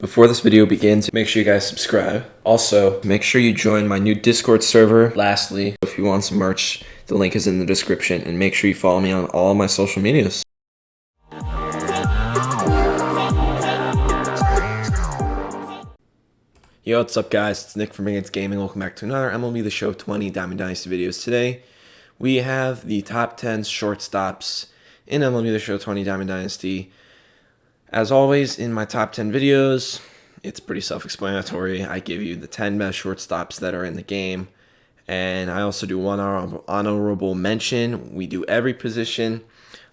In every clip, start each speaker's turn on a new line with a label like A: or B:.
A: Before this video begins, make sure you guys subscribe. Also, make sure you join my new Discord server. Lastly, if you want some merch, the link is in the description. And make sure you follow me on all of my social medias. Yo, what's up guys? It's Nick from Ripken Gaming. Welcome back to another MLB The Show 20 Diamond Dynasty videos. Today, we have the top 10 shortstops in MLB The Show 20 Diamond Dynasty. As always, in my top 10 videos, it's pretty self-explanatory. I give you the 10 best shortstops that are in the game. And I also do one honorable mention. We do every position.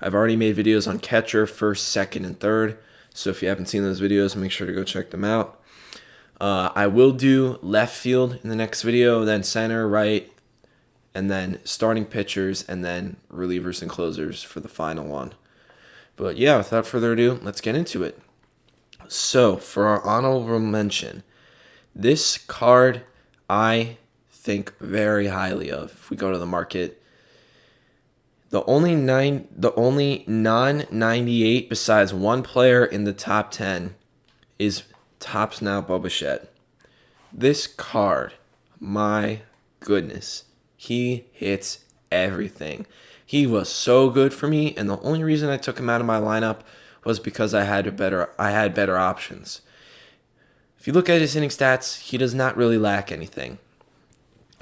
A: I've already made videos on catcher, first, second, and third. So if you haven't seen those videos, make sure to go check them out. I will do left field in the next video, then center, right, and then starting pitchers, and then relievers and closers for the final one. But yeah, without further ado, let's get into it. So, for our honorable mention, this card I think very highly of. If we go to the market, the only non-98 besides one player in the top 10 is Topps Now Bogaerts. This card, my goodness, he hits everything. He was so good for me, and the only reason I took him out of my lineup was because I had better options. If you look at his hitting stats, he does not really lack anything.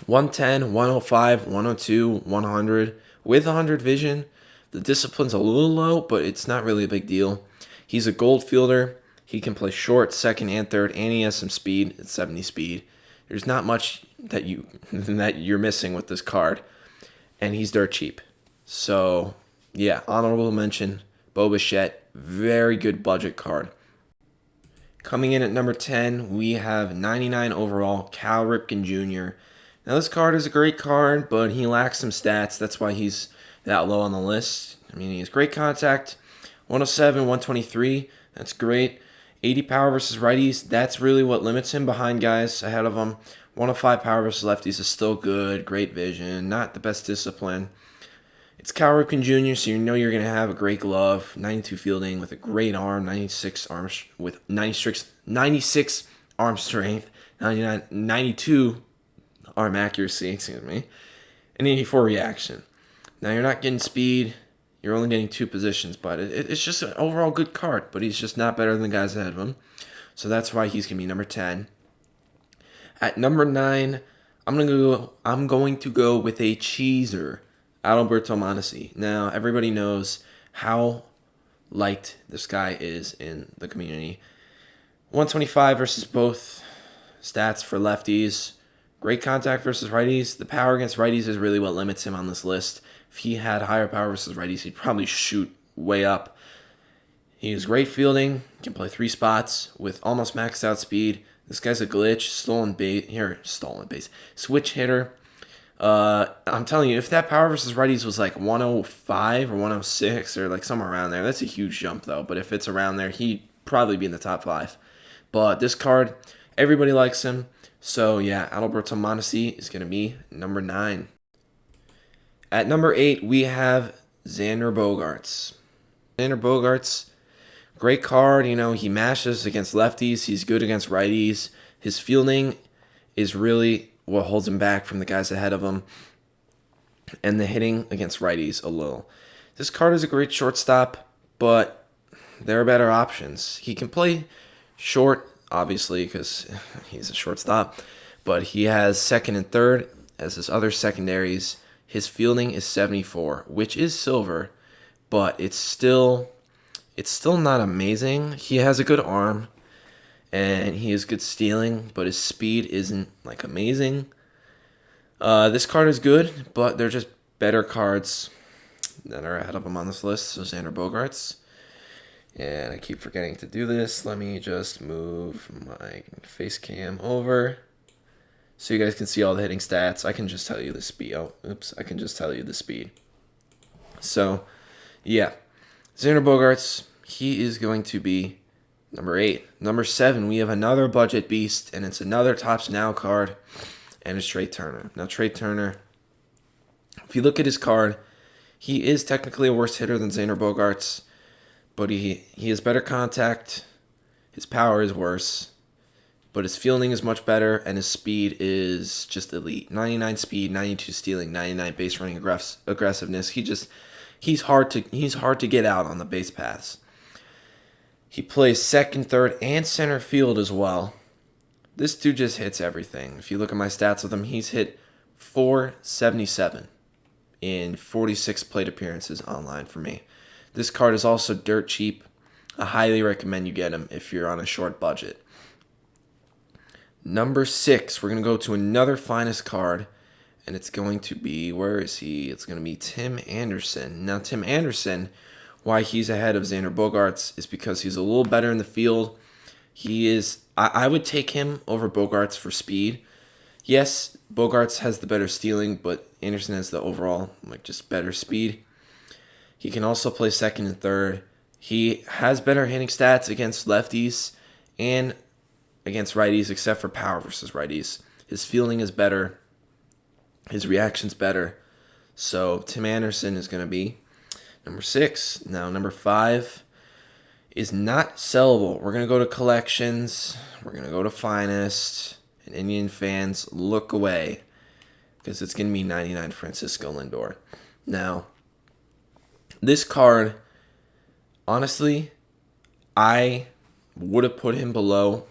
A: 110, 105, 102, 100. With 100 vision, the discipline's a little low, but it's not really a big deal. He's a gold fielder. He can play short, second, and third, and he has some speed. It's 70 speed. There's not much that you're missing with this card, and he's dirt cheap. So, yeah, honorable mention, Bogaerts, very good budget card. Coming in at number 10, we have 99 overall, Ripken Jr. Now, this card is a great card, but he lacks some stats. That's why he's that low on the list. I mean, he has great contact, 107, 123. That's great. 80 power versus righties. That's really what limits him behind guys ahead of him. 105 power versus lefties is still good. Great vision. Not the best discipline. It's Ripken Jr., so you know you're going to have a great glove, 92 fielding with a great arm, 96 arm strength, 92 arm accuracy, and 84 reaction. Now you're not getting speed, you're only getting two positions, but it's just an overall good card, but he's just not better than the guys ahead of him. So that's why he's going to be number 10. At number 9, I'm going to go with a cheeser. Alberto Manasi. Now, everybody knows how liked this guy is in the community. 125 versus both stats for lefties. Great contact versus righties. The power against righties is really what limits him on this list. If he had higher power versus righties, he'd probably shoot way up. He has great fielding. Can play 3 spots with almost maxed out speed. This guy's a glitch. Stolen base. Switch hitter. I'm telling you, if that power versus righties was like 105 or 106 or like somewhere around there, that's a huge jump though. But if it's around there, he'd probably be in the top 5. But this card, everybody likes him. So yeah, Alberto Manasi is going to be number 9. At number 8, we have Xander Bogaerts. Xander Bogaerts, great card. You know, he mashes against lefties. He's good against righties. His fielding is really what holds him back from the guys ahead of him, and the hitting against righties a little. This card is a great shortstop, but there are better options. He can play short, obviously, because he's a shortstop, but he has second and third as his other secondaries. His fielding is 74, which is silver, but it's still not amazing. He has a good arm, and he has good stealing, but his speed isn't like amazing. This card is good, but they're just better cards that are ahead of him on this list. So Xander Bogaerts. And I keep forgetting to do this. Let me just move my face cam over so you guys can see all the hitting stats. I can just tell you the speed. I can just tell you the speed. So, yeah. Xander Bogaerts, he is going to be number 8. Number 7, we have another budget beast, and it's another Topps Now card, and it's Trea Turner. Now, Trea Turner, if you look at his card, he is technically a worse hitter than Xander Bogaerts, but he has better contact, His power is worse, but his fielding is much better, and his speed is just elite. 99 speed, 92 stealing, 99 base running aggressiveness. He's hard to get out on the base paths. He plays second, third, and center field as well. This dude just hits everything. If you look at my stats with him, he's hit 477 in 46 plate appearances online for me. This card is also dirt cheap. I highly recommend you get him if you're on a short budget. Number 6, we're going to go to another finest card, and it's going to be, where is he? It's going to be Tim Anderson. Now, Tim Anderson, why he's ahead of Xander Bogaerts is because he's a little better in the field. I would take him over Bogaerts for speed. Yes, Bogaerts has the better stealing, but Anderson has the overall, just better speed. He can also play second and third. He has better hitting stats against lefties and against righties, except for power versus righties. His fielding is better. His reaction's better. So Tim Anderson is going to be number 6. Now, number 5 is not sellable. We're going to go to collections. We're going to go to finest. And Indian fans, look away, because it's going to be 99 Francisco Lindor. Now, this card, honestly, I would have put him below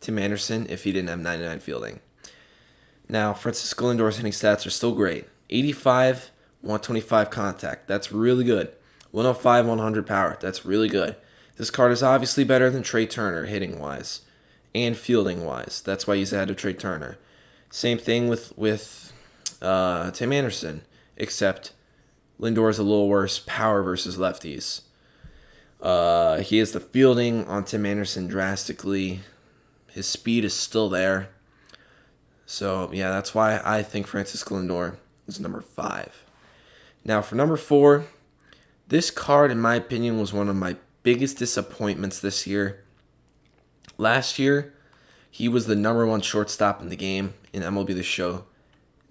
A: Tim Anderson if he didn't have 99 fielding. Now, Francisco Lindor's hitting stats are still great. 85, 125 contact. That's really good. 105, 100 power. That's really good. This card is obviously better than Trea Turner hitting-wise and fielding-wise. That's why he's ahead of Trea Turner. Same thing with Tim Anderson, except Lindor is a little worse power versus lefties. He has the fielding on Tim Anderson drastically. His speed is still there. So, yeah, that's why I think Francisco Lindor is number 5. Now, for number 4, this card, in my opinion, was one of my biggest disappointments this year. Last year, he was the number 1 shortstop in the game in MLB The Show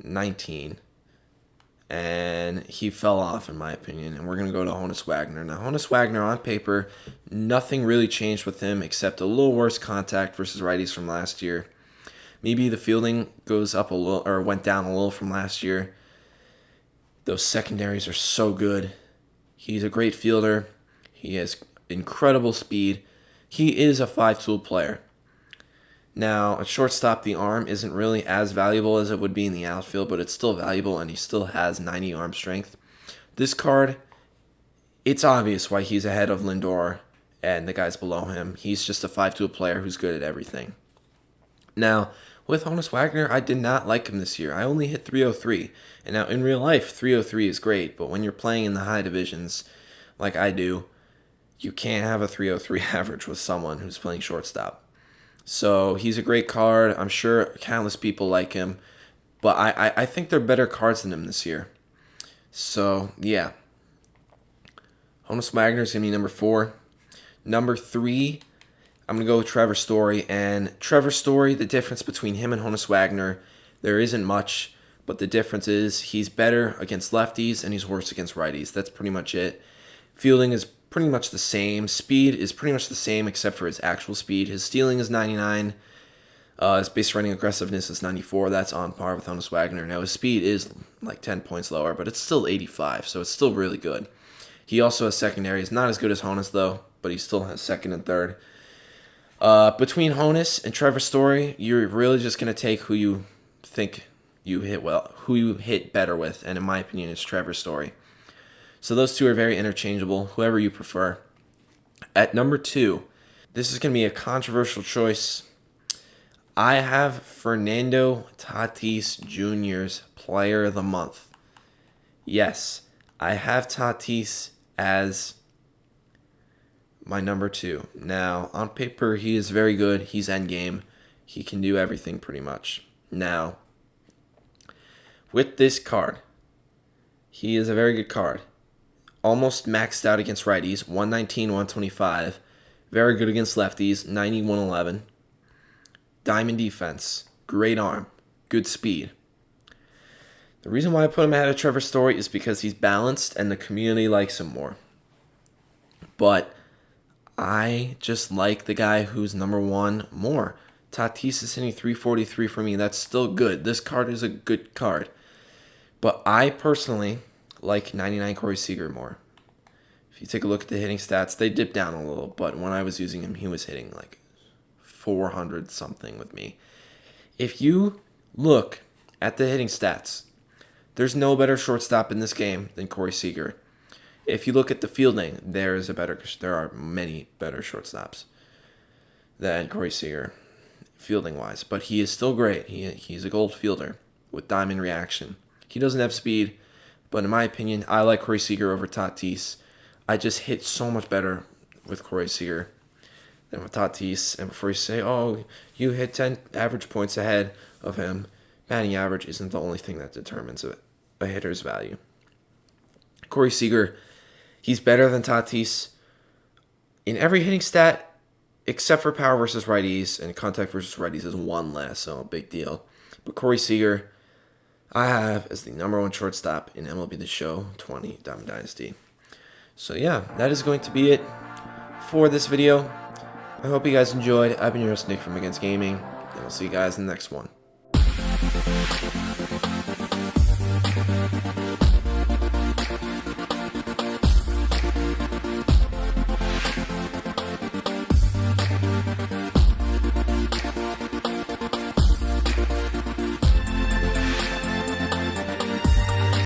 A: 19. And he fell off, in my opinion. And we're going to go to Onus Wagner. Now, Onus Wagner, on paper, nothing really changed with him except a little worse contact versus righties from last year. Maybe the fielding goes up a little, or went down a little from last year. Those secondaries are so good. He's a great fielder. He has incredible speed. He is a 5-tool player. Now, at shortstop, the arm isn't really as valuable as it would be in the outfield, but it's still valuable, and he still has 90 arm strength. This card, it's obvious why he's ahead of Lindor and the guys below him. He's just a 5-tool player who's good at everything. Now, with Onus Wagner, I did not like him this year. I only hit 303. And now, in real life, 303 is great, but when you're playing in the high divisions, like I do, you can't have a 303 average with someone who's playing shortstop. So he's a great card. I'm sure countless people like him. But I think they're better cards than him this year. So, yeah. Onus Wagner is going to be number 4. Number 3, I'm going to go with Trevor Story. And Trevor Story, the difference between him and Onus Wagner, there isn't much. But the difference is he's better against lefties and he's worse against righties. That's pretty much it. Fielding is pretty much the same. Speed is pretty much the same except for his actual speed. His stealing is 99. His base running aggressiveness is 94. That's on par with Onus Wagner. Now, his speed is like 10 points lower, but it's still 85, so it's still really good. He also has secondary. He's not as good as Honus, though, but he still has second and third. Between Honus and Trevor Story, you're really just going to take who you think you hit well, who you hit better with, and in my opinion, it's Trevor Story. So those two are very interchangeable, whoever you prefer. At number 2, this is going to be a controversial choice. I have Fernando Tatis Jr.'s Player of the Month. Yes, I have Tatis as my number 2. Now, on paper, he is very good. He's endgame. He can do everything pretty much. Now, with this card, he is a very good card. Almost maxed out against righties, 119, 125. Very good against lefties, 90, 111. Diamond defense, great arm, good speed. The reason why I put him ahead of Trevor Story is because he's balanced and the community likes him more. But I just like the guy who's number one more. Tatis is hitting 343 for me. That's still good. This card is a good card. But I personally like 99 Corey Seager more. If you take a look at the hitting stats, they dipped down a little, but when I was using him, he was hitting like 400 something with me. If you look at the hitting stats, there's no better shortstop in this game than Corey Seager. If you look at the fielding, there are many better shortstops than Corey Seager, fielding-wise. But he is still great. He's a gold fielder with diamond reaction. He doesn't have speed, but in my opinion, I like Corey Seager over Tatis. I just hit so much better with Corey Seager than with Tatis. And before you say, oh, you hit 10 average points ahead of him, batting average isn't the only thing that determines a hitter's value. Corey Seager, he's better than Tatis in every hitting stat except for power versus righties, and contact versus righties is one less, so a big deal. But Corey Seager, I have as the number one shortstop in MLB The Show 20 Diamond Dynasty. So yeah, that is going to be it for this video. I hope you guys enjoyed. I've been your host, Nick from Against Gaming, and we'll see you guys in the next one.